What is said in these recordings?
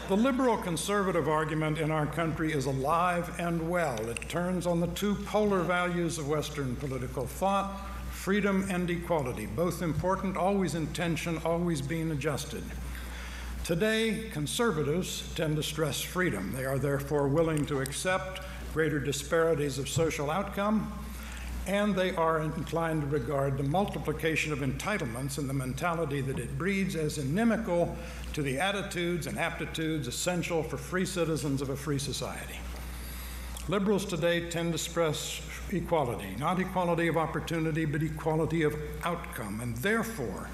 The liberal-conservative argument in our country is alive and well. It turns on the two polar values of Western political thought, freedom and equality, both important, always in tension, always being adjusted. Today, conservatives tend to stress freedom. They are therefore willing to accept greater disparities of social outcome, and they are inclined to regard the multiplication of entitlements and the mentality that it breeds as inimical to the attitudes and aptitudes essential for free citizens of a free society. Liberals today tend to stress equality, not equality of opportunity, but equality of outcome, and therefore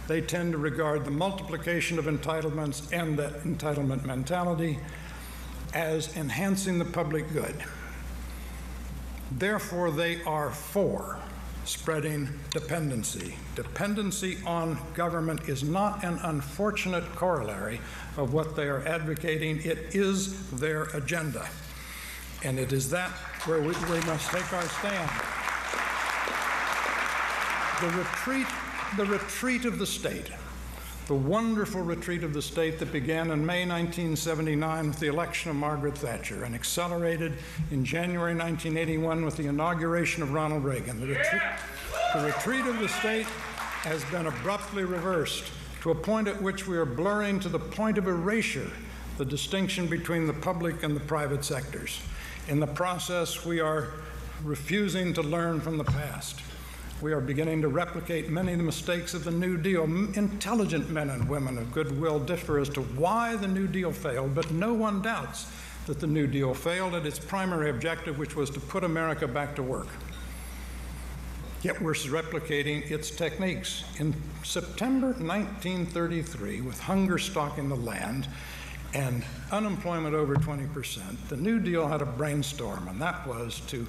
they tend to regard the multiplication of entitlements and that entitlement mentality as enhancing the public good. Therefore, they are for spreading dependency. Dependency on government is not an unfortunate corollary of what they are advocating. It is their agenda. And it is that where we must take our stand. The retreat of the state, the wonderful retreat of the state that began in May 1979 with the election of Margaret Thatcher and accelerated in January 1981 with the inauguration of Ronald Reagan. The retreat of the state has been abruptly reversed to a point at which we are blurring to the point of erasure the distinction between the public and the private sectors. In the process, we are refusing to learn from the past. We are beginning to replicate many of the mistakes of the New Deal. Intelligent men and women of goodwill differ as to why the New Deal failed, but no one doubts that the New Deal failed at its primary objective, which was to put America back to work. Yet we're replicating its techniques. In September 1933, with hunger stalking the land and unemployment over 20%, the New Deal had a brainstorm, and that was to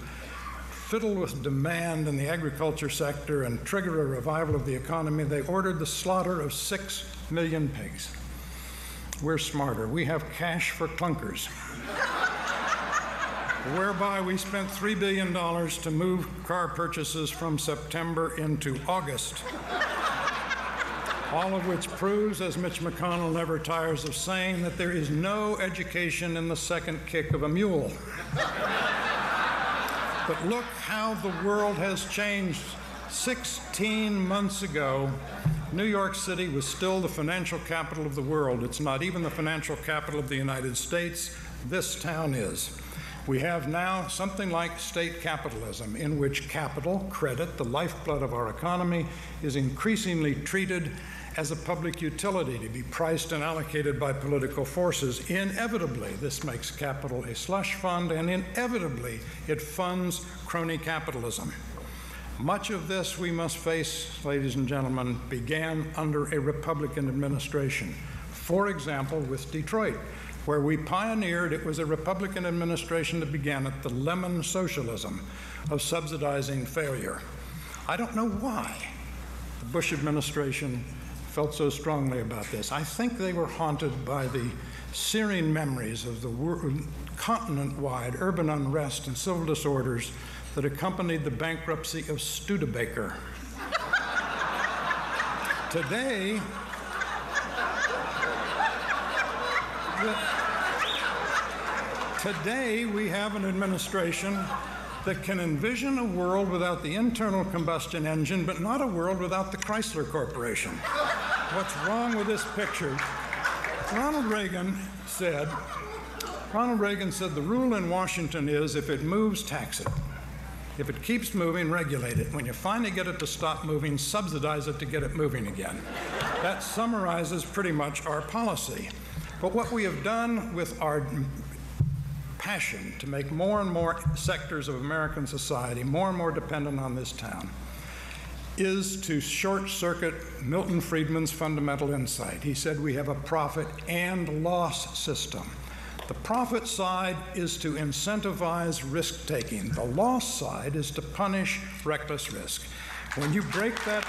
fiddle with demand in the agriculture sector and trigger a revival of the economy. They ordered the slaughter of 6 million pigs. We're smarter. We have cash for clunkers, whereby we spent $3 billion to move car purchases from September into August. All of which proves, as Mitch McConnell never tires of saying, that there is no education in the second kick of a mule. But look how the world has changed. 16 months ago, New York City was still the financial capital of the world. It's not even the financial capital of the United States. This town is. We have now something like state capitalism, in which capital, credit, the lifeblood of our economy, is increasingly treated as a public utility to be priced and allocated by political forces. Inevitably, this makes capital a slush fund, and inevitably, it funds crony capitalism. Much of this, we must face, ladies and gentlemen, began under a Republican administration. For example, with Detroit, where we pioneered, it was a Republican administration that began it, the lemon socialism of subsidizing failure. I don't know why the Bush administration felt so strongly about this. I think they were haunted by the searing memories of the continent-wide urban unrest and civil disorders that accompanied the bankruptcy of Studebaker. Today, we have an administration that can envision a world without the internal combustion engine, but not a world without the Chrysler Corporation. What's wrong with this picture? Ronald Reagan said, the rule in Washington is if it moves, tax it. If it keeps moving, regulate it. When you finally get it to stop moving, subsidize it to get it moving again. That summarizes pretty much our policy. But what we have done with our passion to make more and more sectors of American society more and more dependent on this town is to short-circuit Milton Friedman's fundamental insight. He said we have a profit and loss system. The profit side is to incentivize risk-taking. The loss side is to punish reckless risk. When you break that